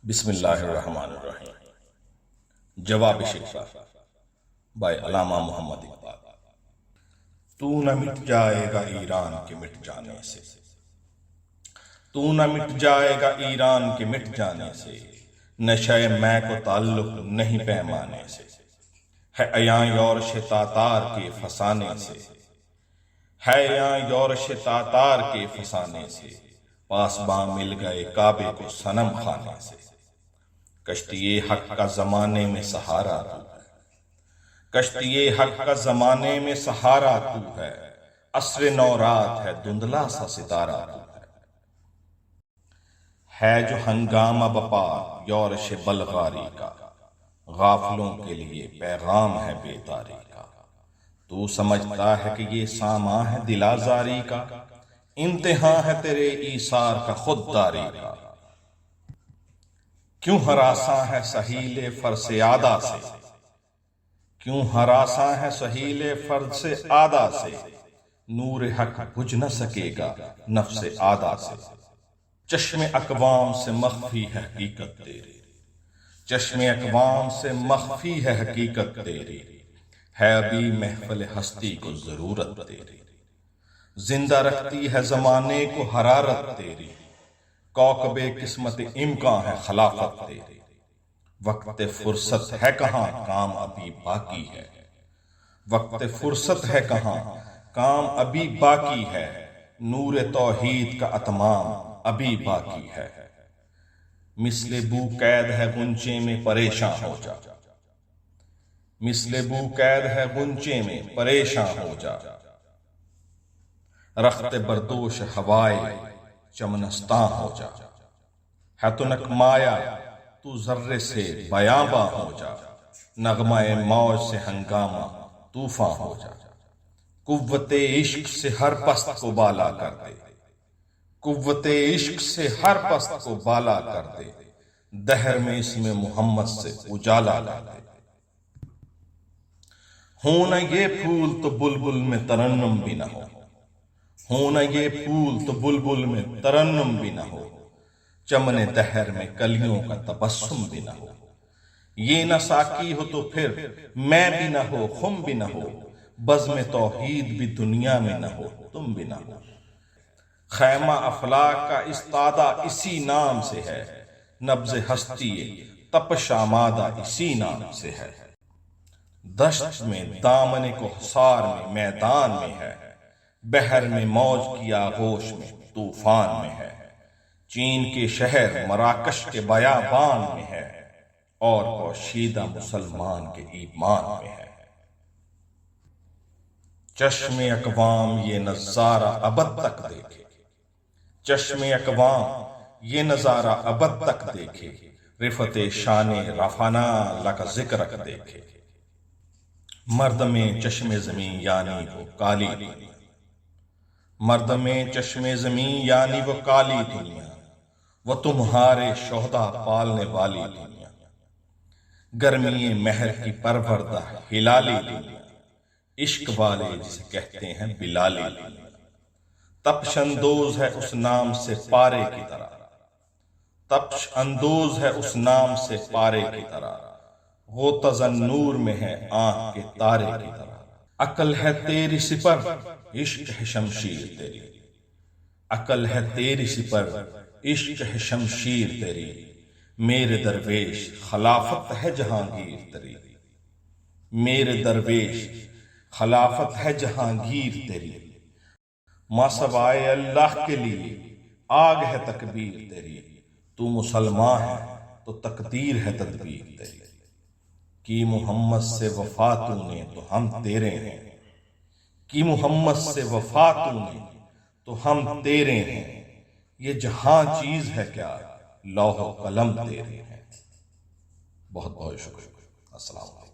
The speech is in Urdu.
بسم اللہ الرحمن الرحیم۔ جواب شکوہ بائے علامہ محمد اقبال۔ تو نہ مٹ جائے گا ایران کے مٹ جانے سے، تو نہ مٹ جائے گا ایران کے مٹ جانے سے، نشہ میں کو تعلق نہیں پیمانے سے، ہے عیاں یورش تاتار کے فسانے سے، ہے عیاں یورش تاتار کے فسانے سے، پاسباں مل گئے کعبے کو صنم خانے سے، کشتی حق کا زمانے میں سہارا تو ہے، کشتی حق کا زمانے میں سہارا تو ہے، عصر نو رات ہے دھندلا سا ستارہ تو ہے جو ہنگامہ بپا یورش بلغاری کا، غافلوں کے لیے پیغام ہے بیداری کا، تو سمجھتا ہے کہ یہ سامان ہے دل آزاری کا، امتحان ہے تیرے ایثار کا خودداری کا، کیوں ہراساں ہے سہیل فرس عادا سے، کیوں ہراساں ہے سہیل فرس عادا سے، نور حق بجھ نہ سکے گا نفس عادا سے، چشم اقوام سے مخفی ہے حقیقت تیری، چشم اقوام سے مخفی ہے حقیقت تیری، ہے ابھی محفل ہستی کو ضرورت تیری، زندہ رکھتی ہے زمانے کو حرارت تیری، کوکب قسمت امکان ہے خلافت تیری، وقت فرصت ہے کہاں کام ابھی باقی ہے، وقت فرصت ہے کہاں کام ابھی باقی ہے، نور توحید کا اتمام ابھی باقی ہے، مثل بو قید ہے غنچے میں پریشان ہو جا، مثل بو قید ہے غنچے میں پریشان ہو جا، رخت بردوش ہوائے چمنستاں ہو جا، ہے تو نک مایا تو ذرے سے بیاباں ہو جا، نغمہ موج سے ہنگامہ طوفاں ہو جا، قوت عشق سے ہر پست کو بالا کر دے، قوت عشق سے ہر پست کو بالا کر دے، دہر میں اس میں محمد سے اجالا کر دے، ہوں نہ یہ پھول تو بلبل میں ترنم بھی نہ ہو، ہوں نہ یہ پھول تو بلبل میں ترنم بھی نہ ہو، چمن دہر میں کلیوں کا تبسم بھی نہ ہو، یہ نہ ساقی ہو تو پھر میں بھی نہ ہو خم بھی نہ ہو، بزم توحید بھی دنیا میں نہ ہو تم بھی نہ ہو، خیمہ افلاک کا استادہ اسی نام سے ہے، نبض ہستی تپش آمادہ اسی نام سے ہے، دشت میں دامن کو حصار میں میدان میں ہے، بحر میں موج کی آغوش میں طوفان میں ہے، چین کے شہر مراکش کے بیابان میں ہے، اور پوشیدہ مسلمان کے ایمان میں ہے، چشم اقوام یہ نظارہ ابد تک دیکھے، چشم اقوام یہ نظارہ ابد تک دیکھے، رفت شان رفنا لکا ذکر دیکھے، مرد میں چشم زمین یعنی وہ کالی دنیا، مرد میں چشم زمین یعنی وہ کالی دنیا، وہ تمہارے شہداء پالنے والی دنیا، گرمی مہر کی پروردہ ہلالی دنیا، عشق والے جسے کہتے ہیں بلالی دنیا، تپش اندوز ہے اس نام سے پارے کی طرح، تپش اندوز ہے اس نام سے پارے کی طرح، غوطہ نور میں ہے آنکھ کے تارے کی طرح، عقل ہے تیری سپر عشق ہے شمشیر تیری، عقل ہے تیری سپر عشق ہے شمشیر تیری، میرے درویش خلافت ہے جہانگیر تیری، میرے درویش خلافت ہے جہانگیر تیری، ما سوائے اللہ کے لیے آگ ہے تکبیر تیری، تو مسلمان ہے تو تقدیر ہے تدبیر تیری، کی محمد سے وفا تو نے تو ہم تیرے ہیں، کی محمد سے وفا تو نے تو ہم تیرے ہیں، یہ جہاں چیز ہے کیا لوح و قلم تیرے ہیں۔ بہت بہت شکریہ، السلام علیکم۔